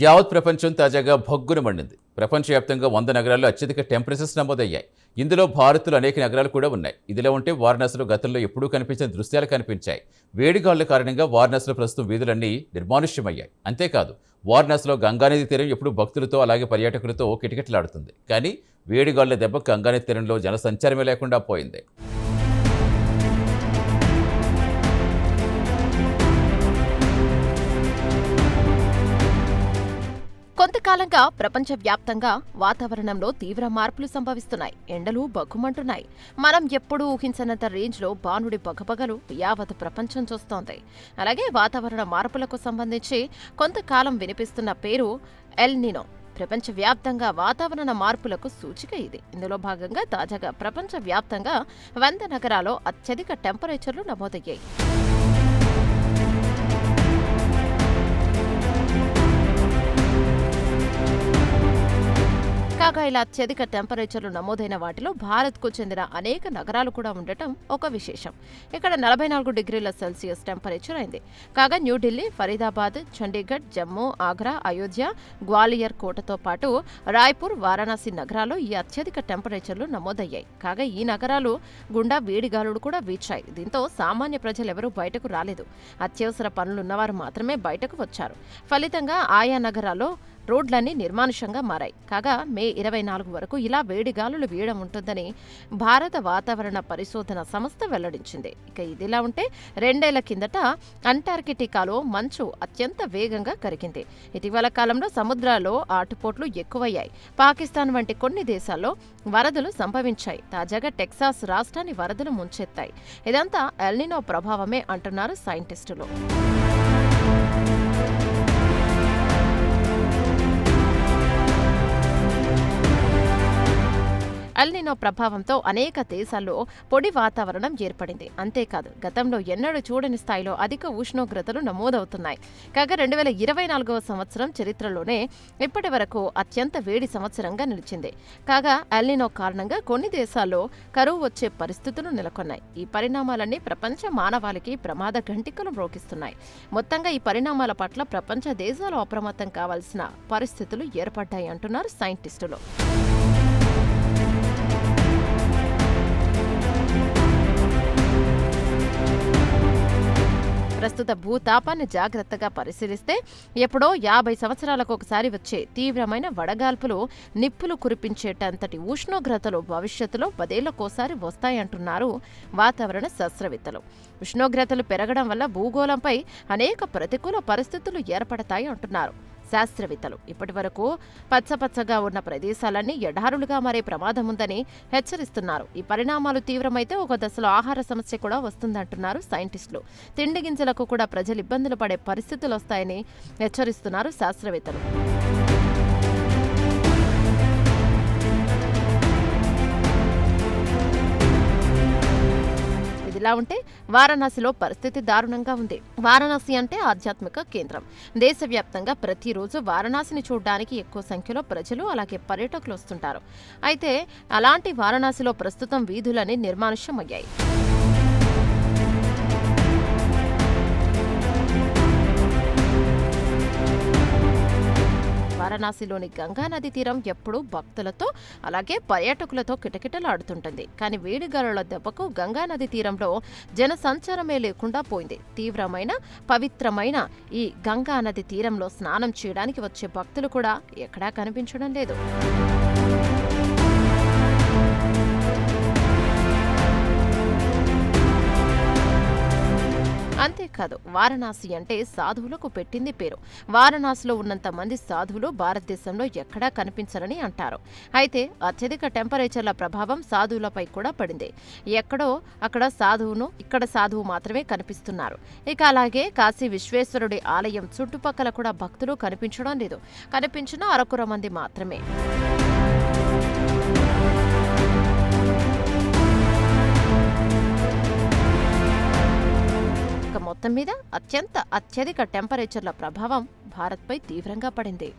యావత్ ప్రపంచం తాజాగా భగ్గున మండింది. ప్రపంచవ్యాప్తంగా 100 నగరాల్లో అత్యధిక టెంపరేచర్స్ నమోదయ్యాయి. ఇందులో భారత్లో అనేక నగరాలు కూడా ఉన్నాయి. ఇదిలా ఉంటే వారణాసిలో గతంలో ఎప్పుడూ కనిపించిన దృశ్యాలు కనిపించాయి. వేడిగాలుల కారణంగా వారణాసిలో ప్రస్తుతం వీధులన్నీ నిర్మానుష్యమయ్యాయి. అంతేకాదు, వారణాసిలో గంగానది తీరం ఎప్పుడూ భక్తులతో అలాగే పర్యాటకులతో కిటకిటలాడుతుంది. కానీ వేడిగాలుల దెబ్బకు గంగానది తీరంలో జనసంచారమే లేకుండా పోయింది. కొంతకాలంగా ప్రపంచవ్యాప్తంగా వాతావరణంలో తీవ్ర మార్పులు సంభవిస్తున్నాయి. ఎండలు బగ్గుమంటున్నాయి. మనం ఎప్పుడూ ఊహించనంత రేంజ్లో బాణుడి బగబగలు యావత్ ప్రపంచం చూస్తోంది. అలాగే వాతావరణ మార్పులకు సంబంధించి కొంతకాలం వినిపిస్తున్న పేరు ఎల్ నినో. ప్రపంచవ్యాప్తంగా వాతావరణ మార్పులకు సూచిక ఇది. ఇందులో భాగంగా తాజాగా ప్రపంచవ్యాప్తంగా 100 నగరాల్లో అత్యధిక టెంపరేచర్లు నమోదయ్యాయి. కాగా ఇలా అత్యధిక టెంపరేచర్లు నమోదైన వాటిలో భారత్కు చెందిన అనేక నగరాలు కూడా ఉండటం ఒక విశేషం. ఇక్కడ 44 డిగ్రీల సెల్సియస్ టెంపరేచర్ అయింది. కాగా న్యూఢిల్లీ, ఫరీదాబాద్, చండీగఢ్, జమ్మూ, ఆగ్రా, అయోధ్య, గ్వాలియర్ కోటతో పాటు రాయ్పూర్, వారణాసి నగరాల్లో ఈ అత్యధిక టెంపరేచర్లు నమోదయ్యాయి. కాగా ఈ నగరాలు గుండా వేడిగాలులు కూడా వీచాయి. దీంతో సామాన్య ప్రజలెవరూ బయటకు రాలేదు. అత్యవసర పనులున్నవారు మాత్రమే బయటకు వచ్చారు. ఫలితంగా ఆయా నగరాల్లో రోడ్లన్నీ నిర్మానుష్యంగా మారాయి. కాగా మే 24 వరకు ఇలా వేడిగాలులు వీయడం ఉంటుందని భారత వాతావరణ పరిశోధన సంస్థ వెల్లడించింది. ఇక ఇదిలా ఉంటే 2 ఏళ్ల కిందట అంటార్కిటికాలో మంచు అత్యంత వేగంగా కరిగింది. ఇటీవల కాలంలో సముద్రాల్లో ఆటుపోట్లు ఎక్కువయ్యాయి. పాకిస్తాన్ వంటి కొన్ని దేశాల్లో వరదలు సంభవించాయి. తాజాగా టెక్సాస్ రాష్ట్రాన్ని వరదలు ముంచెత్తాయి. ఇదంతా ఎల్ నినో ప్రభావమే అంటున్నారు సైంటిస్టులు. ఎల్ నినో ప్రభావంతో అనేక దేశాల్లో పొడి వాతావరణం ఏర్పడింది. అంతేకాదు, గతంలో ఎన్నడూ చూడని స్థాయిలో అధిక ఉష్ణోగ్రతలు నమోదవుతున్నాయి. కాగా 2024వ సంవత్సరం చరిత్రలోనే ఇప్పటి వరకు అత్యంత వేడి సంవత్సరంగా నిలిచింది. కాగా ఎల్ నినో కారణంగా కొన్ని దేశాల్లో కరువు వచ్చే పరిస్థితులు నెలకొన్నాయి. ఈ పరిణామాలన్నీ ప్రపంచ మానవాళికి ప్రమాద ఘంటికలు మ్రోగిస్తున్నాయి. మొత్తంగా ఈ పరిణామాల పట్ల ప్రపంచ దేశాలు అప్రమత్తం కావాల్సిన పరిస్థితులు ఏర్పడ్డాయి అంటున్నారు సైంటిస్టులు. ప్రస్తుత భూతాపాన్ని జాగ్రత్తగా పరిశీలిస్తే ఎప్పుడో 50 సంవత్సరాలకు ఒకసారి వచ్చే తీవ్రమైన వడగాల్పులు, నిప్పులు కురిపించేటంతటి ఉష్ణోగ్రతలు భవిష్యత్తులో 10 ఏళ్లకోసారి వస్తాయంటున్నారు వాతావరణ శాస్త్రవేత్తలు. ఉష్ణోగ్రతలు పెరగడం వల్ల భూగోళంపై అనేక ప్రతికూల పరిస్థితులు ఏర్పడతాయి అంటున్నారు శాస్త్రవేత్తలు. ఇప్పటి వరకు పచ్చపచ్చగా ఉన్న ప్రదేశాలన్నీ ఎడారులుగా మారే ప్రమాదం ఉందని హెచ్చరిస్తున్నారు. ఈ పరిణామాలు తీవ్రమైతే ఒక దశలో ఆహార సమస్య కూడా వస్తుందంటున్నారు సైంటిస్టులు. తిండి గింజలకు కూడా ప్రజలు ఇబ్బందులు పడే పరిస్థితులు వస్తాయని హెచ్చరిస్తున్నారు శాస్త్రవేత్తలు. ఇలా ఉంటే వారణాసిలో పరిస్థితి దారుణంగా ఉంది. వారణాసి అంటే ఆధ్యాత్మిక కేంద్రం. దేశవ్యాప్తంగా ప్రతిరోజు వారణాసిని చూడడానికి ఎక్కువ సంఖ్యలో ప్రజలు అలాగే పర్యాటకులు వస్తుంటారు. అయితే అలాంటి వారణాసిలో ప్రస్తుతం వీధులన్నీ నిర్మానుష్యమయ్యాయి. వారణాసిలోని గంగానది తీరం ఎప్పుడూ భక్తులతో అలాగే పర్యాటకులతో కిటకిటలాడుతుంటుంది. కానీ వేడిగాలుల దెబ్బకు గంగానది తీరంలో జన సంచారమే లేకుండా పోయింది. తీవ్రమైన పవిత్రమైన ఈ గంగానది తీరంలో స్నానం చేయడానికి వచ్చే భక్తులు కూడా ఎక్కడా కనిపించడం లేదు. అంతేకాదు, వారణాసి అంటే సాధువులకు పెట్టింది పేరు. వారణాసిలో ఉన్నంత మంది సాధువులు భారతదేశంలో ఎక్కడా కనిపించరని అంటారు. అయితే అత్యధిక టెంపరేచర్ల ప్రభావం సాధువులపై కూడా పడింది. ఎక్కడో అక్కడ ఇక్కడ సాధువు మాత్రమే కనిపిస్తున్నారు. ఇక అలాగే కాశీ విశ్వేశ్వరుడి ఆలయం చుట్టుపక్కల కూడా భక్తులు కనిపించడం లేదు. కనిపించిన అరకుర మంది మాత్రమే. మొత్తం మీద అత్యధిక టెంపరేచర్ల ప్రభావం భారత్పై తీవ్రంగా పడింది.